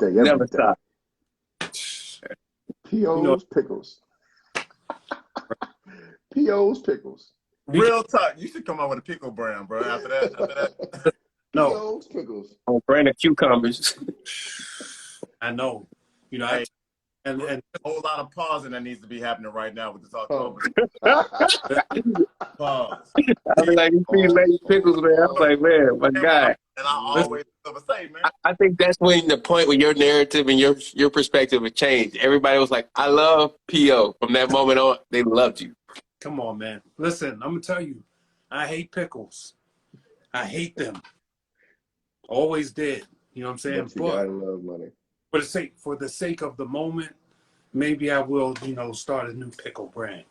day, every Never day. stop. P.O.'s pickles. P.O.'s pickles. Real talk. You should come out with a pickle brand, bro. After that. No. P.O.'s pickles. On brand of cucumbers. I know. You know, Hey, and a whole lot of pausing that needs to be happening right now with this October. Pause. I was like, you see Lady Pickles, man. I was like, man, my God. And I always say, man. I think that's when the point where your narrative and your perspective would change. Everybody was like, I love P.O. From that moment on, they loved you. come on, man. Listen, I'm gonna tell you, I hate pickles. I hate them. Always did. You know what I'm saying? But you gotta love money. For the sake of the moment, maybe I will, start a new pickle brand.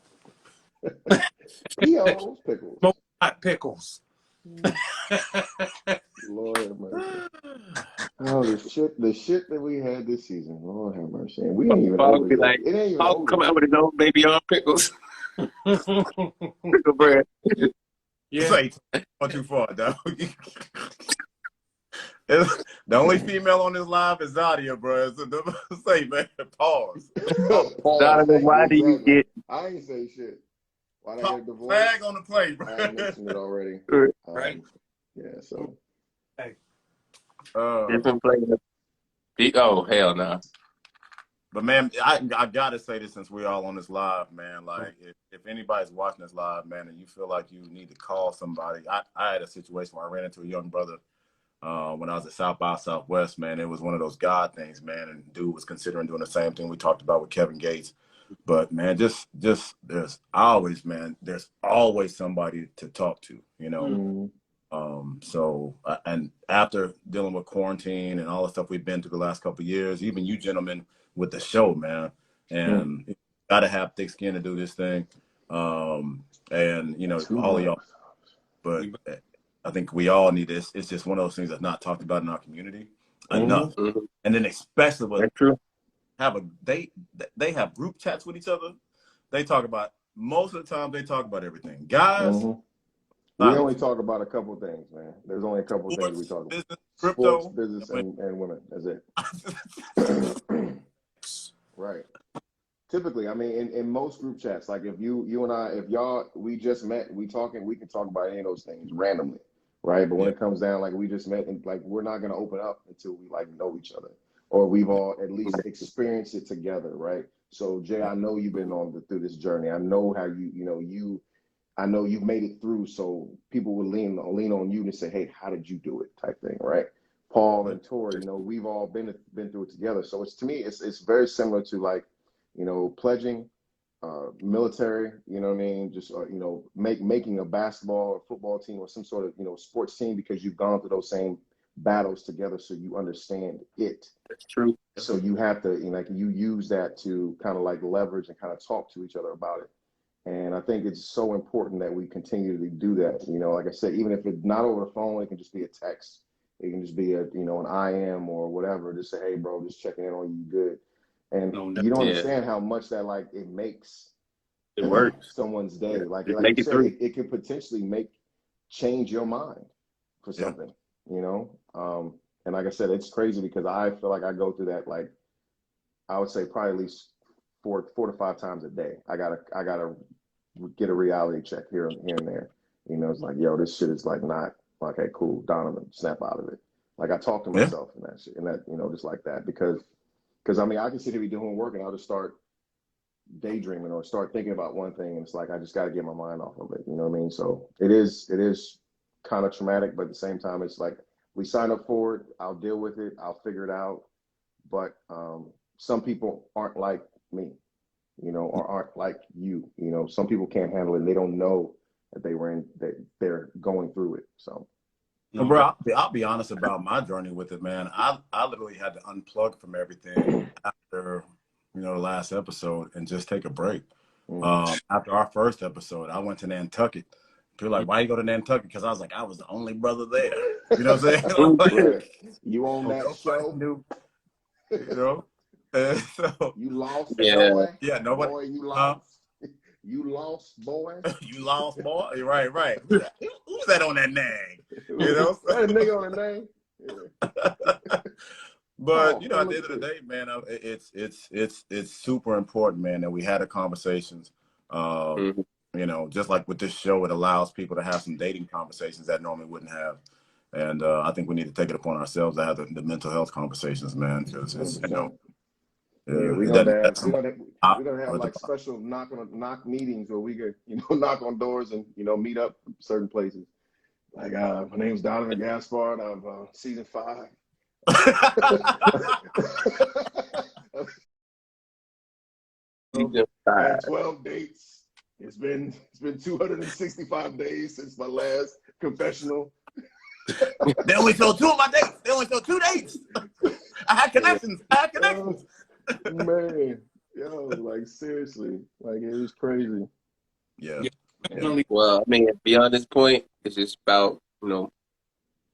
P.O.'s pickles. Smoke hot pickles. Lord have mercy. Oh, the shit that we had this season. Lord have mercy. And we ain't even Paul over be it. like, It ain't even Paul over come yet. out with his own baby on pickles. Pickle brand. Yeah. Say, not too far, dog. The only female on this live is Zadia, bro. So, say, man, pause. Pause. Donovan, why do you get... I ain't say shit. Why did I get divorced? Flag on the play, bro. I mentioned it already. Right. Yeah, so. Hey. Different players. Oh, hell no. But man, I gotta say this since we're all on this live, man. Like, if anybody's watching this live, man, and you feel like you need to call somebody, I had a situation where I ran into a young brother when I was at South by Southwest, man. It was one of those God things, man. And dude was considering doing the same thing we talked about with Kevin Gates. But man, just there's always somebody to talk to, you know. So and after dealing with quarantine and all the stuff we've been through the last couple of years, even you gentlemen with the show, man, and you gotta have thick skin to do this thing. And you know, all of y'all, but I think we all need this. It's just one of those things that's not talked about in our community enough. And then especially with they have group chats with each other. They talk about, most of the time they talk about everything. Guys, we only talk about a couple of things, man. There's only a couple of things we talk about. Business, crypto, sports, business, and women. That's it. Right. Typically, I mean, in most group chats, like if you and I, if y'all, we just met, we can talk about any of those things randomly, right? But when it comes down, like we just met, and like we're not gonna open up until we like know each other, or we've all at least experienced it together, right? So Jay, I know you've been through this journey. I know how I know you've made it through. So people will lean on you to say, hey, how did you do it, type thing, right? Paul and Tory, we've all been through it together. So to me, it's very similar to like, pledging, military, you know what I mean? Just, making a basketball or football team or some sort of, sports team, because you've gone through those same battles together. So you understand it. That's true. So you have to, you use that to kind of like leverage and kind of talk to each other about it. And I think it's so important that we continue to do that. Like I said, even if it's not over the phone, it can just be a text. It can just be an IM or whatever. Just say, hey, bro, just checking in on you, good. And you don't understand how much that it makes it works someone's day. Like you make said, it could potentially change your mind for something, And like I said, it's crazy because I feel like I go through that, like, I would say probably at least four to five times a day. I gotta get a reality check here and there. It's like, yo, this shit is like not okay, cool, Donovan, snap out of it. Like I talk to myself and that shit, and that, just like that, because I mean, I can sit here be doing work and I'll just start daydreaming or start thinking about one thing, and it's like I just got to get my mind off of it. You know what I mean? So it is kind of traumatic, but at the same time, it's like we sign up for it. I'll deal with it. I'll figure it out. But some people aren't like me, or aren't like you. Some people can't handle it. And they don't know that they're going through it. So. Bro, I'll be honest about my journey with it, man. I literally had to unplug from everything after, the last episode and just take a break. After our first episode, I went to Nantucket. People were like, why you go to Nantucket? Because I was like, I was the only brother there. You know what I'm saying? You on that show? And so, you lost, boy. Yeah, nobody. Boy, you lost. You lost, boy. You lost, boy. Right. Who's that on that name? That nigga on the name. Yeah. But Oh, you know, man, at the look end at of the this. day, man, it's super important, man, that we had the conversations. Um, Mhm. you know, just like with this show, it allows people to have some dating conversations that normally wouldn't have. And I think we need to take it upon ourselves to have the mental health conversations, man, because it's, you know, 100%. Yeah, it doesn't affect we're gonna have somebody. like special knock meetings where we could, knock on doors and meet up certain places. Like, my name's Donovan Gaspard. I'm season 5. I had 12 dates. It's been 265 days since my last confessional. They only showed 2 of my dates. They only showed 2 dates. I had connections. Man, like seriously, like it was crazy. Yeah. Definitely. Well, I mean, beyond this point, it's just about, who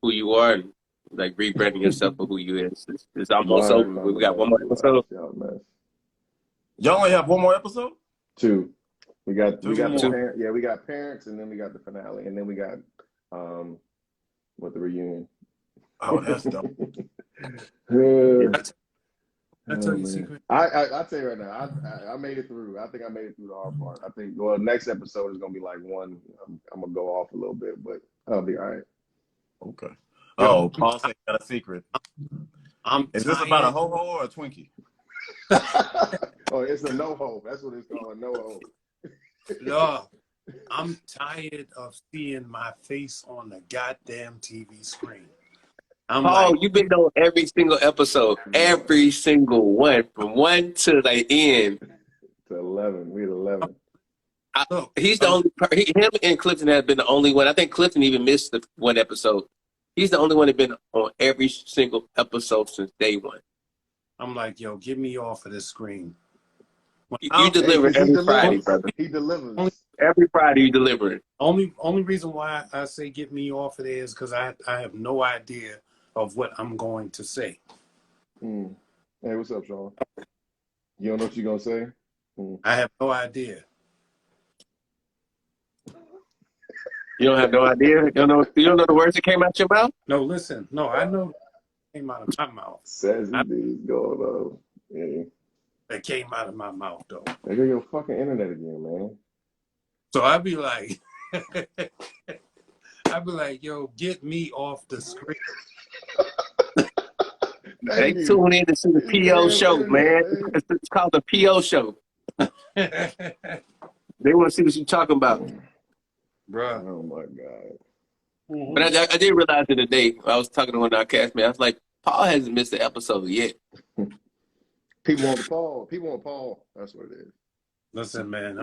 you are and like rebranding yourself for who you is. It's almost My over. We got one more episode. Y'all only have 1 more episode? 2. We got Two the more. parent. Yeah, we got parents, and then we got the finale, and then we got the reunion. Oh, that's dope. I tell you a secret. I tell you right now, I made it through. I think I made it through the hard part. I think next episode is gonna be like one. I'm gonna go off a little bit, but I'll be all right. Okay. Oh, Paul said he got a secret. Is this about a ho-ho or a Twinkie? Oh, it's a no-ho. That's what it's called, no-ho. No, I'm tired of seeing my face on the goddamn TV screen. You've been on every single episode, every single one, from 1 to the end. To 11. We had 11. He's the only him and Clifton have been the only one. I think Clifton even missed the 1 episode. He's the only one that's been on every single episode since day 1. I'm like, yo, get me off of this screen. You deliver every Friday, brother. He delivers. Every Friday you deliver it. Only reason why I say get me off of there is because I have no idea of what I'm going to say. Hey, what's up, Sean? You don't know what you're gonna say? I have no idea. You don't have no idea? You don't know the words that came out your mouth? No, listen. No, I know it came out of my mouth. Says he's going on. Yeah. It came out of my mouth, though. There go your fucking internet again, man. So I'd be like, yo, get me off the screen. They tune in to see the PO show, man. It's called the PO show. They want to see what you're talking about. Bruh. Oh, my God. Mm-hmm. But I did realize the other day, I was talking to one of our castmates, I was like, Paul hasn't missed an episode yet. People want Paul. People want Paul. That's what it is. Listen, man,